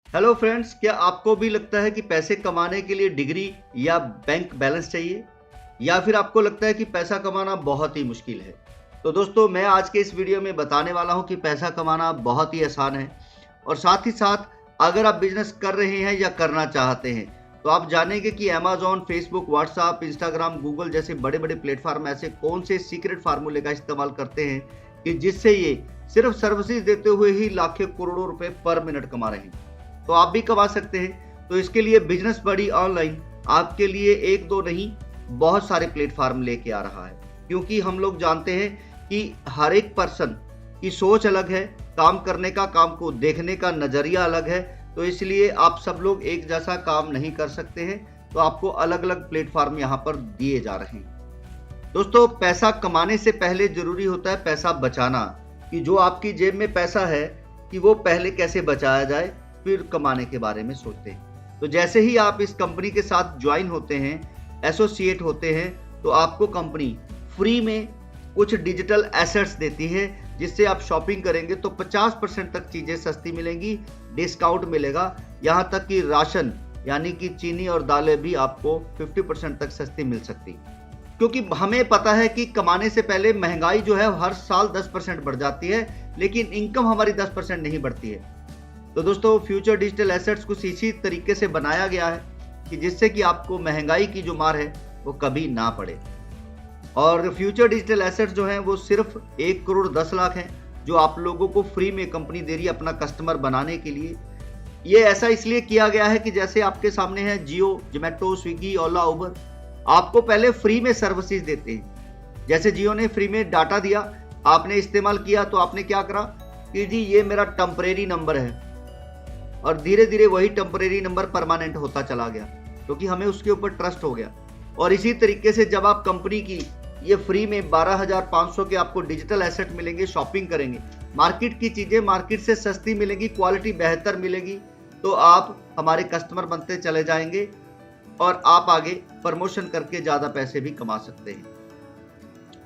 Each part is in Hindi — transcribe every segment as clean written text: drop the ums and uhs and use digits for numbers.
हेलो फ्रेंड्स, क्या आपको भी लगता है कि पैसे कमाने के लिए डिग्री या बैंक बैलेंस चाहिए, या फिर आपको लगता है कि पैसा कमाना बहुत ही मुश्किल है? तो दोस्तों, मैं आज के इस वीडियो में बताने वाला हूं कि पैसा कमाना बहुत ही आसान है। और साथ ही साथ अगर आप बिजनेस कर रहे हैं या करना चाहते हैं तो आप जानेंगे कि Amazon, Facebook, WhatsApp, Instagram, Google जैसे बड़े बड़े प्लेटफॉर्म ऐसे कौन से सीक्रेट फार्मूले का इस्तेमाल करते हैं कि जिससे ये सिर्फ सर्विसेज देते हुए ही लाखों करोड़ों रुपए पर मिनट कमा रहे हैं। तो आप भी कमा सकते हैं। तो इसके लिए बिजनेस बडी ऑनलाइन आपके लिए एक दो नहीं, बहुत सारे प्लेटफॉर्म लेके आ रहा है। क्योंकि हम लोग जानते हैं कि हर एक पर्सन की सोच अलग है, काम करने का, काम को देखने का नजरिया अलग है। तो इसलिए आप सब लोग एक जैसा काम नहीं कर सकते हैं। तो आपको अलग अलग प्लेटफॉर्म यहाँ पर दिए जा रहे हैं। दोस्तों, पैसा कमाने से पहले जरूरी होता है पैसा बचाना, कि जो आपकी जेब में पैसा है कि वो पहले कैसे बचाया जाए, फिर कमाने के बारे में सोचते हैं। तो जैसे ही आप इस कंपनी के साथ ज्वाइन होते हैं, एसोसिएट होते हैं, तो आपको कंपनी फ्री में कुछ डिजिटल एसेट्स देती है, जिससे आप शॉपिंग करेंगे तो 50% तक चीजें सस्ती मिलेंगी, डिस्काउंट मिलेगा। यहाँ तक कि राशन यानी कि चीनी और दालें भी आपको 50% तक सस्ती मिल सकती। क्योंकि हमें पता है कि कमाने से पहले महंगाई जो है हर साल 10% बढ़ जाती है, लेकिन इनकम हमारी 10% नहीं बढ़ती है। तो दोस्तों, फ्यूचर डिजिटल एसेट्स कुछ इसी तरीके से बनाया गया है कि जिससे कि आपको महंगाई की जो मार है वो कभी ना पड़े। और फ्यूचर डिजिटल एसेट्स जो हैं वो सिर्फ 1 करोड़ 10 लाख हैं, जो आप लोगों को फ्री में कंपनी दे रही है अपना कस्टमर बनाने के लिए। ये ऐसा इसलिए किया गया है कि जैसे आपके सामने है जियो, जोमेटो, स्विगी, ओला, उबर, आपको पहले फ्री में सर्विसेज देते हैं। जैसे जियो ने फ्री में डाटा दिया, आपने इस्तेमाल किया, तो आपने क्या करा कि जी ये मेरा टेम्परेरी नंबर है, और धीरे धीरे वही टेम्परेरी नंबर परमानेंट होता चला गया, क्योंकि हमें उसके ऊपर ट्रस्ट हो गया। और इसी तरीके से जब आप कंपनी की ये फ्री में 12,500 के आपको डिजिटल एसेट मिलेंगे, शॉपिंग करेंगे, मार्केट की चीजें मार्केट से सस्ती मिलेगी, क्वालिटी बेहतर मिलेगी, तो आप हमारे कस्टमर बनते चले जाएंगे और आप आगे प्रमोशन करके ज्यादा पैसे भी कमा सकते हैं।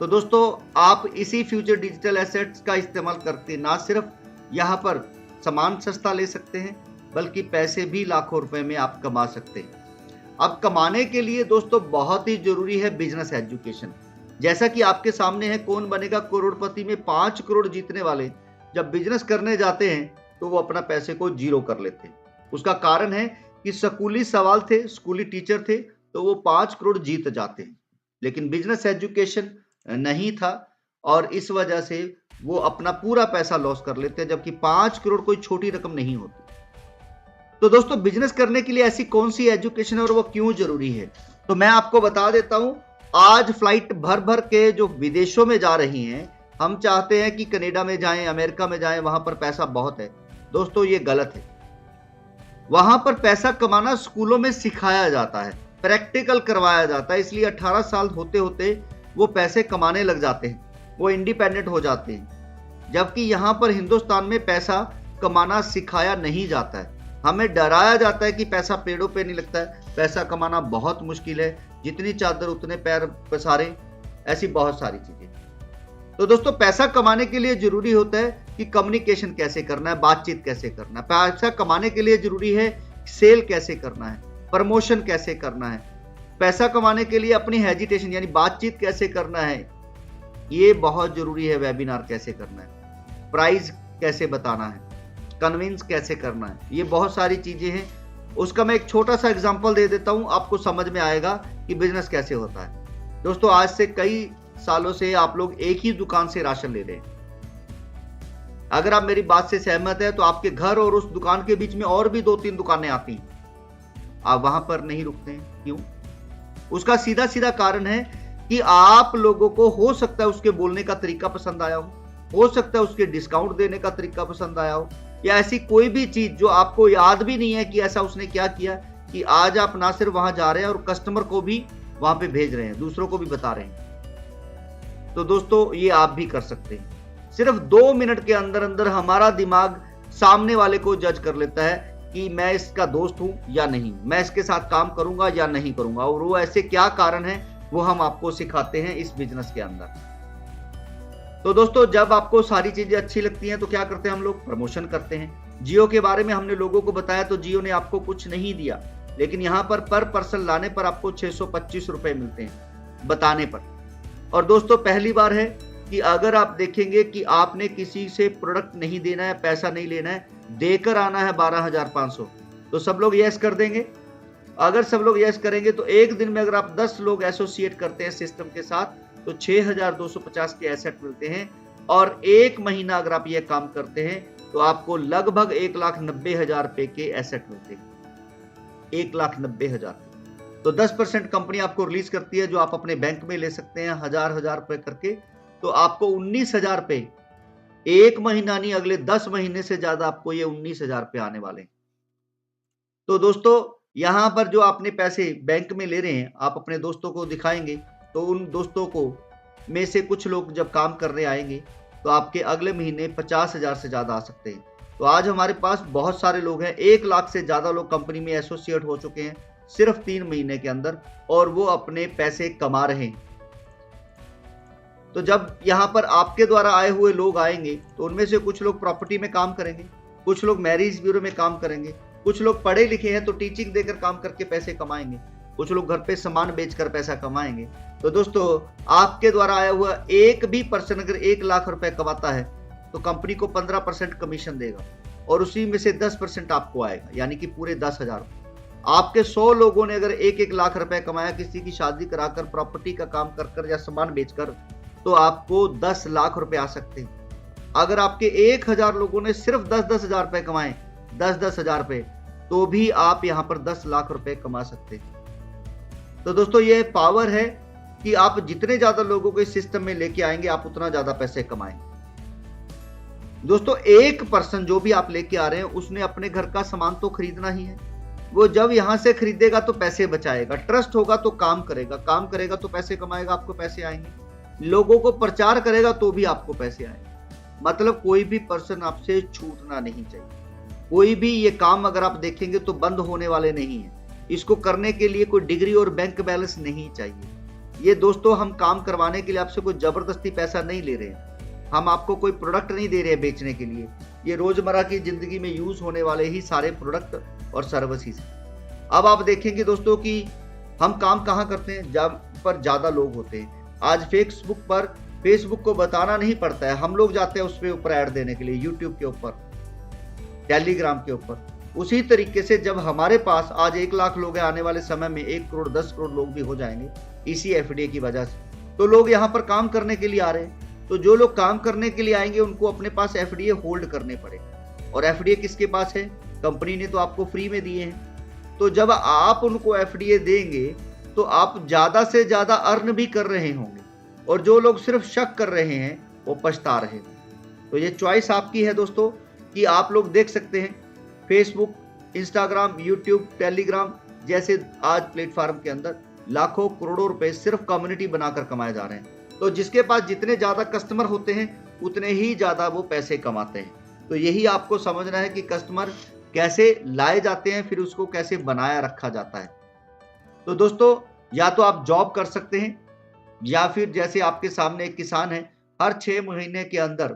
तो दोस्तों, आप इसी फ्यूचर डिजिटल एसेट्स का इस्तेमाल करके ना सिर्फ यहाँ पर सामान सस्ता ले सकते हैं, बल्कि पैसे भी लाखों रुपए में आप कमा सकते हैं। अब कमाने के लिए दोस्तों बहुत ही जरूरी है बिजनेस एजुकेशन। जैसा कि आपके सामने है, कौन बनेगा करोड़पति में 5 करोड़ जीतने वाले जब बिजनेस करने जाते हैं तो वो अपना पैसे को जीरो कर लेते हैं। उसका कारण है कि स्कूली सवाल थे, स्कूली टीचर थे, तो वो 5 करोड़ जीत जाते हैं। लेकिन बिजनेस एजुकेशन नहीं था, और इस वजह से वो अपना पूरा पैसा लॉस कर लेते हैं, जबकि 5 करोड़ कोई छोटी रकम नहीं होती। तो दोस्तों, बिजनेस करने के लिए ऐसी कौन सी एजुकेशन है और वो क्यों जरूरी है, तो मैं आपको बता देता हूं। आज फ्लाइट भर भर के जो विदेशों में जा रही हैं, हम चाहते हैं कि कनाडा में जाएं, अमेरिका में जाएं, वहां पर पैसा बहुत है। दोस्तों, ये गलत है। वहां पर पैसा कमाना स्कूलों में सिखाया जाता है, प्रैक्टिकल करवाया जाता है, इसलिए 18 साल होते होते वो पैसे कमाने लग जाते हैं, वो इंडिपेंडेंट हो जाते हैं। जबकि यहाँ पर हिंदुस्तान में पैसा कमाना सिखाया नहीं जाता है। हमें डराया जाता है कि पैसा पेड़ों पे नहीं लगता है, पैसा कमाना बहुत मुश्किल है, जितनी चादर उतने पैर पसारे, ऐसी बहुत सारी चीजें। तो दोस्तों, पैसा कमाने के लिए जरूरी होता है कि कम्युनिकेशन कैसे करना है, बातचीत कैसे करना है। पैसा कमाने के लिए जरूरी है सेल कैसे करना है, प्रमोशन कैसे करना है। पैसा कमाने के लिए अपनी हेजिटेशन यानी बातचीत कैसे करना है, ये बहुत जरूरी है। वेबिनार कैसे करना है, प्राइस कैसे बताना है, कन्विंस कैसे करना है, ये बहुत सारी चीजें हैं। उसका मैं एक छोटा सा एग्जांपल दे देता हूं, आपको समझ में आएगा कि बिजनेस कैसे होता है। दोस्तों, आज से कई सालों से आप लोग एक ही दुकान से राशन ले रहे हैं। अगर आप मेरी बात से सहमत है तो आपके घर और उस दुकान के बीच में और भी 2-3 दुकानें आती हैं, आप वहां पर नहीं रुकते हैं। क्यों? उसका सीधा सीधा कारण है कि आप लोगों को हो सकता है उसके बोलने का तरीका पसंद आया हो सकता है उसके डिस्काउंट देने का तरीका पसंद आया हो, या ऐसी कोई भी चीज जो आपको याद भी नहीं है कि ऐसा उसने क्या किया, कि आज आप ना सिर्फ वहां जा रहे हैं और कस्टमर को भी वहां पे भेज रहे हैं, दूसरों को भी बता रहे हैं। तो दोस्तों, ये आप भी कर सकते हैं। सिर्फ 2 मिनट के अंदर अंदर हमारा दिमाग सामने वाले को जज कर लेता है कि मैं इसका दोस्त हूं या नहीं, मैं इसके साथ काम करूंगा या नहीं करूंगा, और वो ऐसे क्या कारण है वो हम आपको सिखाते हैं इस बिजनेस के अंदर। तो दोस्तों, जब आपको सारी चीजें अच्छी लगती हैं तो क्या करते हैं हम लोग? प्रमोशन करते हैं। जियो के बारे में हमने लोगों को बताया तो जियो ने आपको कुछ नहीं दिया, लेकिन यहाँ पर पर्सन लाने पर आपको 625 रुपए मिलते हैं बताने पर। और दोस्तों पहली बार है कि अगर आप देखेंगे कि आपने किसी से प्रोडक्ट नहीं देना है, पैसा नहीं लेना है, देकर आना है 12,500, तो सब लोग यस कर देंगे। अगर सब लोग यस करेंगे तो एक दिन में अगर आप 10 लोग एसोसिएट करते हैं सिस्टम के साथ तो 6,250 के एसेट मिलते हैं। और एक महीना अगर आप ये काम करते हैं तो आपको लगभग 1,90,000 रुपए के एसेट मिलते हैं, 1,90,000। तो 10% कंपनी आपको रिलीज करती है जो आप अपने बैंक में ले सकते हैं 1,000 रुपए करके। तो आपको 19,000 रुपए एक महीना नहीं, अगले 10 महीने से ज्यादा आपको ये 19,000 रुपए आने वाले हैं। तो दोस्तों यहां पर जो आपने पैसे बैंक में ले रहे हैं, आप अपने दोस्तों को दिखाएंगे तो उन दोस्तों को में से कुछ लोग जब काम करने आएंगे तो आपके अगले महीने 50,000 से ज्यादा आ सकते हैं। तो आज हमारे पास बहुत सारे लोग हैं, 1 लाख से ज्यादा लोग कंपनी में एसोसिएट हो चुके हैं सिर्फ 3 महीने के अंदर, और वो अपने पैसे कमा रहे हैं। तो जब यहाँ पर आपके द्वारा आए हुए लोग आएंगे तो उनमें से कुछ लोग प्रॉपर्टी में काम करेंगे, कुछ लोग मैरिज ब्यूरो में काम करेंगे, कुछ लोग पढ़े लिखे हैं तो टीचिंग देकर काम करके पैसे कमाएंगे, कुछ लोग घर पे सामान बेचकर पैसा कमाएंगे। तो दोस्तों आपके द्वारा आया हुआ एक भी पर्सन अगर 1 लाख रुपए कमाता है तो कंपनी को 15% कमीशन देगा और उसी में से 10% आपको आएगा, यानी कि पूरे 10,000। आपके 100 लोगों ने अगर 1-1 लाख रुपए कमाया किसी की शादी कराकर, प्रॉपर्टी का काम कर या सामान बेचकर, तो आपको 10 लाख रुपए आ सकते हैं। अगर आपके 1,000 लोगों ने सिर्फ 10,000 रुपए कमाए, 10,000 रुपए, तो भी आप यहां पर 10 लाख रुपए कमा सकते हैं। तो दोस्तों ये पावर है कि आप जितने ज्यादा लोगों को इस सिस्टम में लेके आएंगे आप उतना ज्यादा पैसे कमाएंगे। दोस्तों एक पर्सन जो भी आप लेके आ रहे हैं उसने अपने घर का सामान तो खरीदना ही है। वो जब यहां से खरीदेगा तो पैसे बचाएगा, ट्रस्ट होगा तो काम करेगा तो पैसे कमाएगा, आपको पैसे आएंगे। लोगों को प्रचार करेगा तो भी आपको पैसे आएंगे। मतलब कोई भी पर्सन आपसे छूटना नहीं चाहिए। कोई भी ये काम अगर आप देखेंगे तो बंद होने वाले नहीं है। इसको करने के लिए कोई डिग्री और बैंक बैलेंस नहीं चाहिए। ये दोस्तों हम काम करवाने के लिए आपसे कोई जबरदस्ती पैसा नहीं ले रहे हैं, हम आपको कोई प्रोडक्ट नहीं दे रहे हैं बेचने के लिए। ये रोजमर्रा की जिंदगी में यूज होने वाले ही सारे प्रोडक्ट और सर्विसेज। अब आप देखेंगे दोस्तों कि हम काम कहाँ करते हैं, जब पर ज्यादा लोग होते हैं। आज फेसबुक को बताना नहीं पड़ता है, हम लोग जाते हैं उस पे ऊपर ऐड देने के लिए, यूट्यूब के ऊपर, टेलीग्राम के ऊपर। उसी तरीके से जब हमारे पास आज 1 लाख लोग हैं, आने वाले समय में 1 करोड़ 10 करोड़ लोग भी हो जाएंगे इसी एफडीए की वजह से। तो लोग यहाँ पर काम करने के लिए आ रहे हैं। तो जो लोग काम करने के लिए आएंगे उनको अपने पास एफडीए होल्ड करने पड़ेगा। और एफडीए किसके पास है? कंपनी ने तो आपको फ्री में दिए हैं। तो जब आप उनको एफडीए देंगे तो आप ज्यादा से ज्यादा अर्न भी कर रहे होंगे, और जो लोग सिर्फ शक कर रहे हैं वो पछता रहे होंगे। तो ये चॉइस आपकी है दोस्तों कि आप लोग देख सकते हैं फेसबुक, इंस्टाग्राम, यूट्यूब, टेलीग्राम जैसे आज प्लेटफॉर्म के अंदर लाखों करोड़ों रुपए सिर्फ कम्युनिटी बनाकर कमाए जा रहे हैं। तो जिसके पास जितने ज्यादा कस्टमर होते हैं उतने ही ज्यादा वो पैसे कमाते हैं। तो यही आपको समझना है कि कस्टमर कैसे लाए जाते हैं, फिर उसको कैसे बनाया रखा जाता है। तो दोस्तों या तो आप जॉब कर सकते हैं, या फिर जैसे आपके सामने एक किसान है, हर 6 महीने के अंदर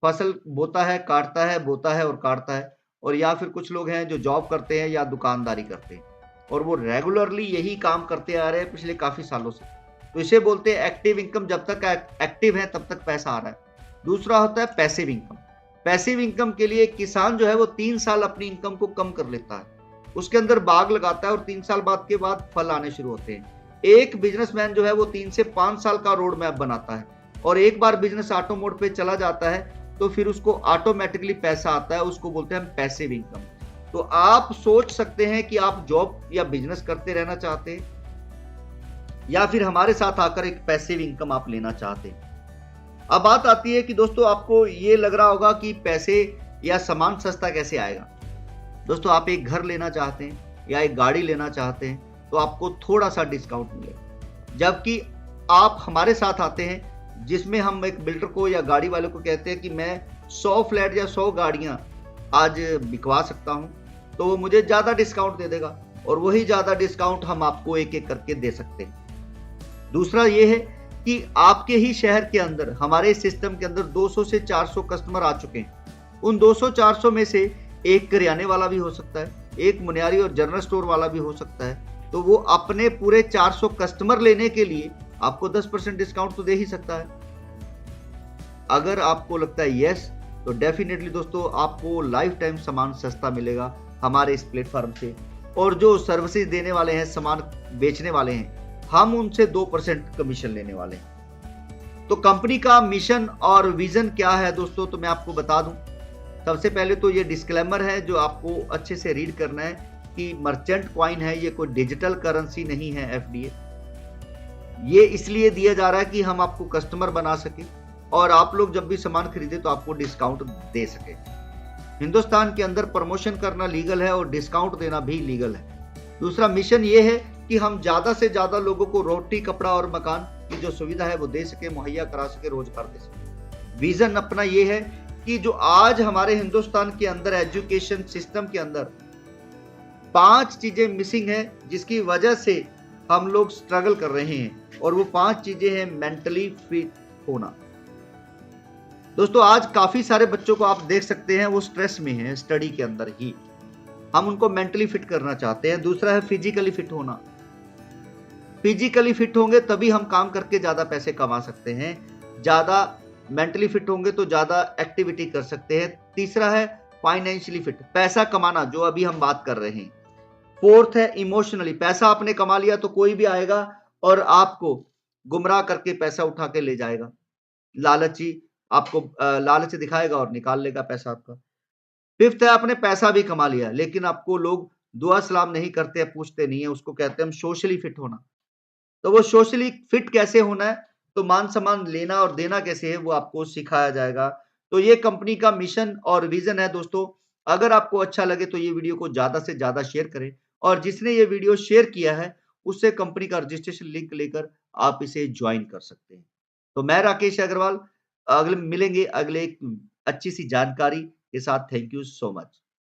फसल बोता है, काटता है, बोता है और काटता है। और या फिर कुछ लोग हैं जो जॉब करते हैं या दुकानदारी करते हैं, और वो रेगुलरली यही काम करते आ रहे हैं पिछले काफी सालों से। तो इसे बोलते हैं एक्टिव इनकम। जब तक एक्टिव है तब तक पैसा आ रहा है। दूसरा होता है पैसिव इनकम। पैसिव इनकम के लिए किसान जो है वो 3 साल अपनी इनकम को कम कर लेता है, उसके अंदर बाग लगाता है और 3 साल बाद के बाद फल आने शुरू होते हैं। एक बिजनेसमैन जो है वो 3 से 5 साल का रोड मैप बनाता है, और एक बार बिजनेस ऑटो मोड पे चला जाता है तो फिर उसको ऑटोमेटिकली पैसा आता है, उसको बोलते हैं हम पैसिव इनकम। तो आप सोच सकते हैं कि आप जॉब या बिजनेस करते रहना चाहते हैं, या फिर हमारे साथ आकर एक पैसिव इनकम आप लेना चाहते हैं। अब बात आती है कि दोस्तों आपको ये लग रहा होगा कि पैसे या सामान सस्ता कैसे आएगा। दोस्तों आप एक घर लेना चाहते हैं या एक गाड़ी लेना चाहते हैं तो आपको थोड़ा सा डिस्काउंट मिलेगा, जबकि आप हमारे साथ आते हैं जिसमें हम एक बिल्डर को या गाड़ी वाले को कहते हैं कि मैं 100 फ्लैट या 100 गाड़ियां आज बिकवा सकता हूं, तो वो मुझे ज्यादा डिस्काउंट दे देगा, और वही ज्यादा डिस्काउंट हम आपको एक एक करके दे सकते हैं। दूसरा ये है कि आपके ही शहर के अंदर हमारे सिस्टम के अंदर 200 से 400 कस्टमर आ चुके हैं, उन 200-400 में से एक करियाने वाला भी हो सकता है, एक मुनियारी और जनरल स्टोर वाला भी हो सकता है। तो वो अपने पूरे 400 कस्टमर लेने के लिए आपको 10% डिस्काउंट तो दे ही सकता है। अगर आपको लगता है यस, तो डेफिनेटली दोस्तों आपको लाइफ टाइम सामान सस्ता मिलेगा हमारे इस प्लेटफॉर्म से। और जो सर्विसेज देने वाले हैं, सामान बेचने वाले हैं, हम उनसे 2% कमीशन लेने वाले हैं। तो कंपनी का मिशन और विजन क्या है दोस्तों, तो मैं आपको बता दूं। सबसे पहले तो ये डिस्क्लेमर है जो आपको अच्छे से रीड करना है कि मर्चेंट कॉइन है, ये कोई डिजिटल करेंसी नहीं है एफडीए। ये इसलिए दिया जा रहा है कि हम आपको कस्टमर बना सके और आप लोग जब भी सामान खरीदे तो आपको डिस्काउंट दे सके। हिंदुस्तान के अंदर प्रमोशन करना लीगल है और डिस्काउंट देना भी लीगल है। दूसरा मिशन ये है कि हम ज्यादा से ज्यादा लोगों को रोटी, कपड़ा और मकान की जो सुविधा है वो दे सके, मुहैया करा सके, रोजगार दे सके। विजन अपना ये है कि जो आज हमारे हिंदुस्तान के अंदर एजुकेशन सिस्टम के अंदर 5 चीजें मिसिंग है, जिसकी वजह से हम लोग स्ट्रगल कर रहे हैं, और वो 5 चीजें हैं मेंटली फिट होना। दोस्तों आज काफी सारे बच्चों को आप देख सकते हैं वो स्ट्रेस में हैं स्टडी के अंदर ही, हम उनको मेंटली फिट करना चाहते हैं। दूसरा है फिजिकली फिट होना। फिजिकली फिट होंगे तभी हम काम करके ज्यादा पैसे कमा सकते हैं, ज्यादा मेंटली फिट होंगे तो ज्यादा एक्टिविटी कर सकते हैं। तीसरा है फाइनेंशियली फिट, पैसा कमाना, जो अभी हम बात कर रहे हैं। फोर्थ है इमोशनली, पैसा आपने कमा लिया तो कोई भी आएगा और आपको गुमराह करके पैसा उठा के ले जाएगा। लालची आपको लालच दिखाएगा और निकाल लेगा पैसा आपका। फिफ्थ है आपने पैसा भी कमा लिया लेकिन आपको लोग दुआ सलाम नहीं करते, पूछते नहीं है, उसको कहते हैं हम सोशली फिट होना। तो वो सोशली फिट कैसे होना है, तो मान सम्मान लेना और देना कैसे है, वो आपको सिखाया जाएगा। तो ये कंपनी का मिशन और विजन है दोस्तों। अगर आपको अच्छा लगे तो ये वीडियो को ज्यादा से ज्यादा शेयर करें, और जिसने ये वीडियो शेयर किया है उससे कंपनी का रजिस्ट्रेशन लिंक लेकर आप इसे ज्वाइन कर सकते हैं। तो मैं राकेश अग्रवाल, अगले मिलेंगे अगले एक अच्छी सी जानकारी के साथ। Thank you so much.